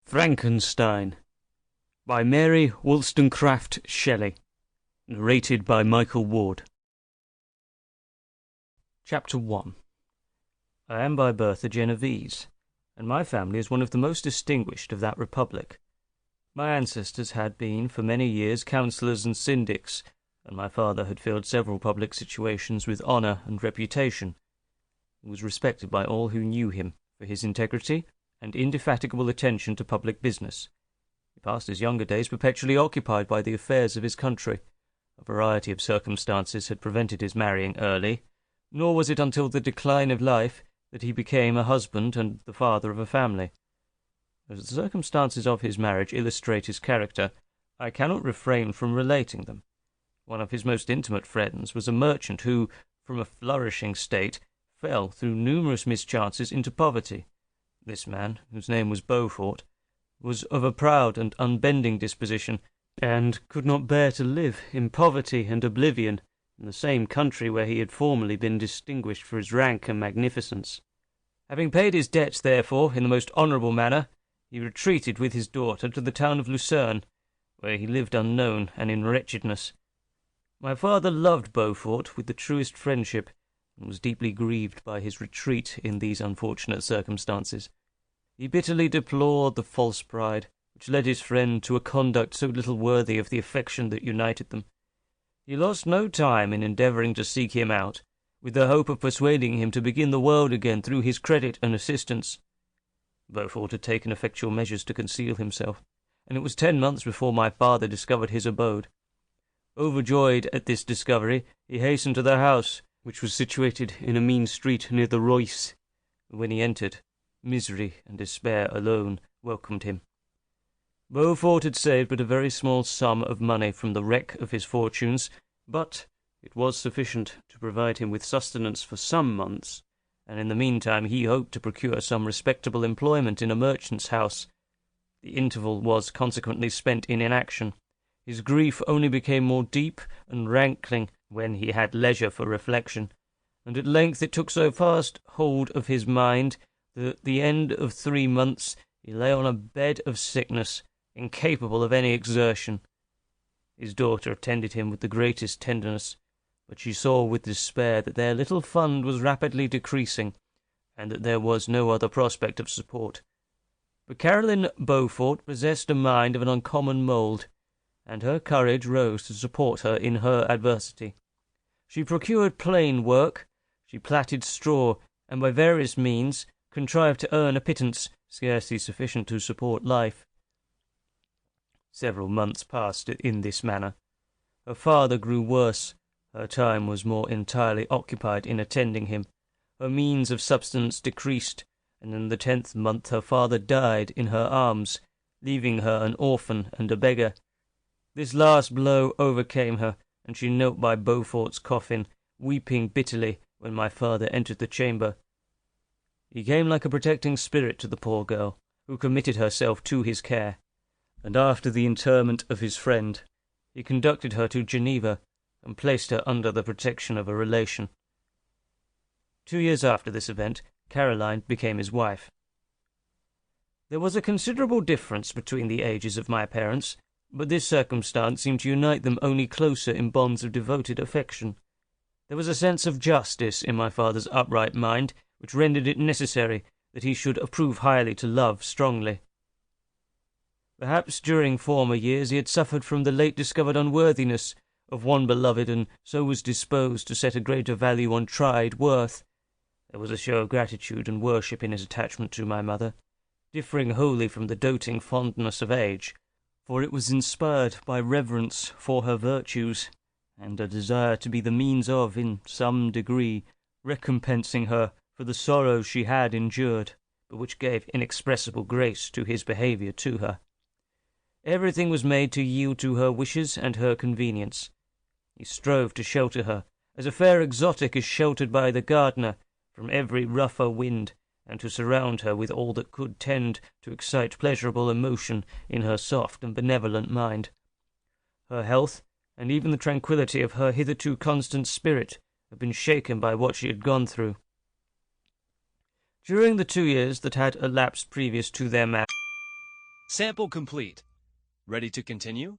Frankenstein by Mary Wollstonecraft Shelley. Narrated by Michael Ward. Chapter 1. I am by birth a Genovese, and my family is one of the most distinguished of that republic. My ancestors had been for many years councillors and syndics, and my father had filled several public situations with honour and reputation. He was respected by all who knew him for his integrity and indefatigable attention to public business. He passed his younger days perpetually occupied by the affairs of his country. A variety of circumstances had prevented his marrying early, nor was it until the decline of life that he became a husband and the father of a family. As the circumstances of his marriage illustrate his character, I cannot refrain from relating them. One of his most intimate friends was a merchant who, from a flourishing state, fell through numerous mischances into poverty. This man, whose name was Beaufort, was of a proud and unbending disposition, and could not bear to live in poverty and oblivion in the same country where he had formerly been distinguished for his rank and magnificence. Having paid his debts, therefore, in the most honourable manner, he retreated with his daughter to the town of Lucerne, where he lived unknown and in wretchedness. My father loved Beaufort with the truest friendship, and was deeply grieved by his retreat in these unfortunate circumstances. He bitterly deplored the false pride which led his friend to a conduct so little worthy of the affection that united them. He lost no time in endeavouring to seek him out, with the hope of persuading him to begin the world again through his credit and assistance. Beaufort had taken effectual measures to conceal himself, and it was 10 months before my father discovered his abode. Overjoyed at this discovery, he hastened to their house, which was situated in a mean street near the Reuss. When he entered, misery and despair alone welcomed him. Beaufort had saved but a very small sum of money from the wreck of his fortunes, but it was sufficient to provide him with sustenance for some months, and in the meantime he hoped to procure some respectable employment in a merchant's house. The interval was consequently spent in inaction. His grief only became more deep and rankling when he had leisure for reflection, and at length it took so fast hold of his mind that at the end of 3 months he lay on a bed of sickness, incapable of any exertion. His daughter attended him with the greatest tenderness, but she saw with despair that their little fund was rapidly decreasing, and that there was no other prospect of support. But Caroline Beaufort possessed a mind of an uncommon mould, and her courage rose to support her in her adversity. She procured plain work, she plaited straw, and by various means contrived to earn a pittance scarcely sufficient to support life. Several months passed in this manner. Her father grew worse, her time was more entirely occupied in attending him, her means of subsistence decreased, and in the 10th month her father died in her arms, leaving her an orphan and a beggar. This last blow overcame her, and she knelt by Beaufort's coffin, weeping bitterly when my father entered the chamber. He came like a protecting spirit to the poor girl, who committed herself to his care, and after the interment of his friend, he conducted her to Geneva, and placed her under the protection of a relation. 2 years after this event, Caroline became his wife. There was a considerable difference between the ages of my parents, but this circumstance seemed to unite them only closer in bonds of devoted affection. There was a sense of justice in my father's upright mind, which rendered it necessary that he should approve highly to love strongly. Perhaps during former years he had suffered from the late-discovered unworthiness of one beloved, and so was disposed to set a greater value on tried worth. There was a show of gratitude and worship in his attachment to my mother, differing wholly from the doting fondness of age, for it was inspired by reverence for her virtues, and a desire to be the means of, in some degree, recompensing her for the sorrows she had endured, but which gave inexpressible grace to his behaviour to her. Everything was made to yield to her wishes and her convenience. He strove to shelter her, as a fair exotic is sheltered by the gardener, from every rougher wind, and to surround her with all that could tend to excite pleasurable emotion in her soft and benevolent mind. Her health, and even the tranquillity of her hitherto constant spirit, had been shaken by what she had gone through. During the 2 years that had elapsed previous to their marriage, Sample complete. Ready to continue?